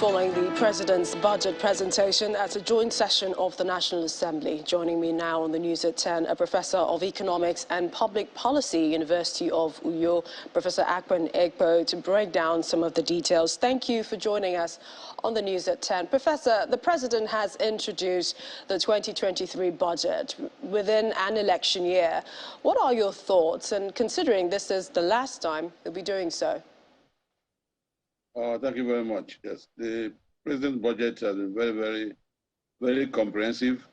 following the President's budget presentation at a joint session of the National Assembly. Joining me now on the news at 10, a professor of economics and public policy, University of Uyo, Professor Akpan Egbo, to break down some of the details. Thank you for joining us on the news at 10. Professor, the President has introduced the 2023 budget within an election year. What are your thoughts? And considering this is the last time he'll be doing so. Thank you very much. Yes, the President's budget has been very comprehensive.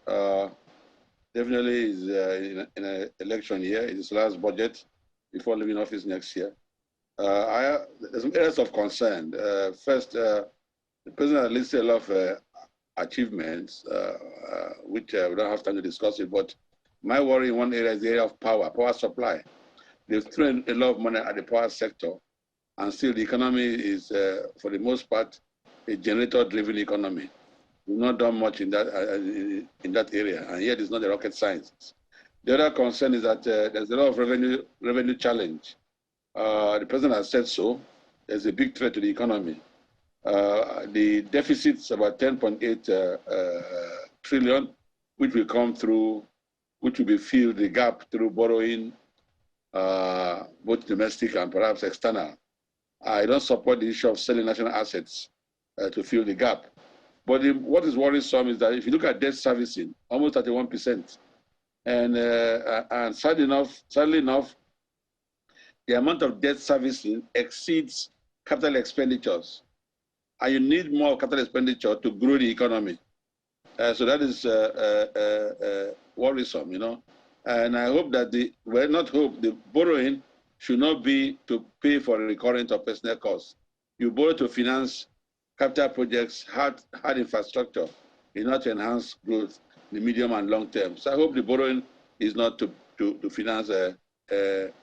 Definitely is in an election year. It is the last budget before leaving office next year. There's some areas of concern. First, the President has listed a lot of achievements, which we don't have time to discuss it, but my worry in one area is the area of power supply. They've thrown a lot of money at the power sector, and still the economy is, for the most part, a generator-driven economy. We've not done much in that area, and yet it's not a rocket science. The other concern is that there's a lot of revenue challenge. The President has said so. There's a big threat to the economy. The deficit's about 10.8 trillion, which will be filled the gap through borrowing, both domestic and perhaps external. I don't support the issue of selling national assets to fill the gap. But what is worrisome is that if you look at debt servicing, almost 31%, and sadly enough, the amount of debt servicing exceeds capital expenditures. And you need more capital expenditure to grow the economy. So that is worrisome, you know. And I hope that the borrowing should not be to pay for recurrent or personal costs. You borrow to finance capital projects, hard infrastructure, in order to enhance growth in the medium and long term. So I hope the borrowing is not to finance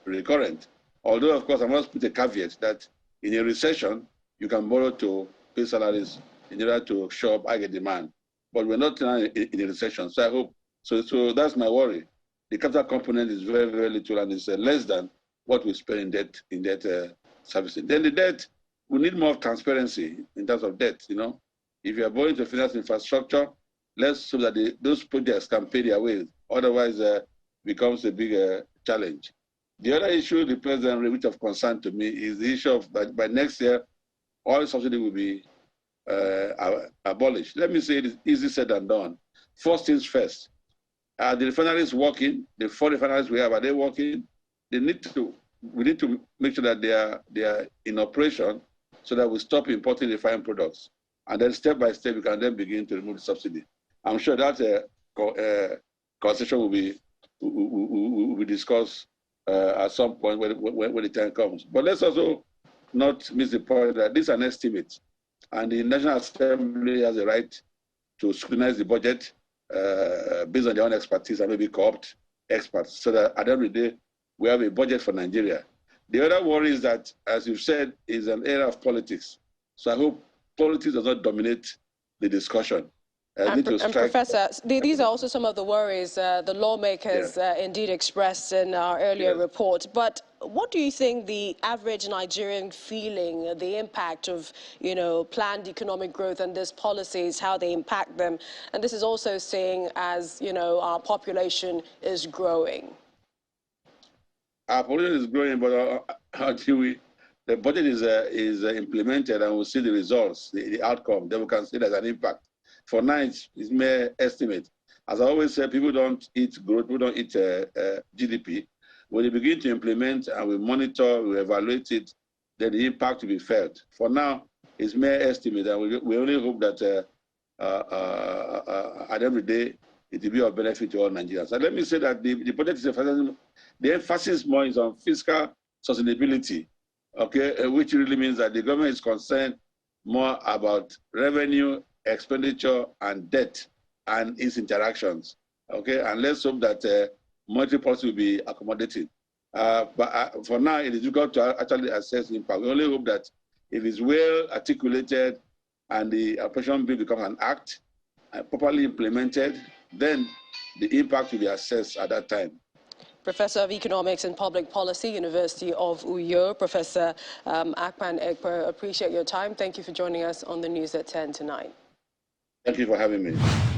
recurrent. Although, of course, I must put a caveat that in a recession, you can borrow to pay salaries in order to show up higher demand. But we're not in a recession. So I hope, so that's my worry. The capital component is very little, and it's less than what we spend in debt servicing. Then the debt, we need more transparency in terms of debt, you know. If you are borrowing to finance infrastructure, let's so that those projects can pay their way. Otherwise, becomes a big challenge. The other issue the President raised, which of concern to me, is the issue of by next year, oil subsidy will be abolished. Let me say it is easy said than done. First things first. Are the refineries working? The 4 refineries we have, are they working? We need to make sure that they are in operation so that we stop importing refined products. And then step by step, we can then begin to remove the subsidy. I'm sure that conversation will be discussed at some point when the time comes. But let's also not miss the point that this is an estimate, and the National Assembly has a right to scrutinize the budget based on their own expertise and maybe co-opt experts, so that at the end of the day, we have a budget for Nigeria. The other worry is that, as you've said, is an era of politics. So I hope politics does not dominate the discussion. And Professor, these are also some of the worries the lawmakers indeed expressed in our earlier report. But what do you think the average Nigerian feeling, the impact of, you know, planned economic growth and these policies, how they impact them? And this is also saying as, you know, our population is growing. Our population is growing, but until the budget is implemented and we'll see the results, the outcome, then we can see there's an impact. For now, it's mere estimate. As I always say, people don't eat growth, people don't eat GDP. When they begin to implement and we monitor, we evaluate it, then the impact will be felt. For now, it's mere estimate, and we only hope that at the end of the day, it will be of benefit to all Nigerians. And let me say that the budget is the emphasis more is on fiscal sustainability, okay, which really means that the government is concerned more about revenue, expenditure, and debt and its interactions, okay? And let's hope that monetary policy will be accommodating. But for now, it is difficult to actually assess the impact. We only hope that if it's well articulated and the operation bill becomes an act, properly implemented, then the impact will be assessed at that time. Professor of Economics and Public Policy, University of Uyo. Professor Akpan Ekpo, appreciate your time. Thank you for joining us on the News at 10 tonight. Thank you for having me.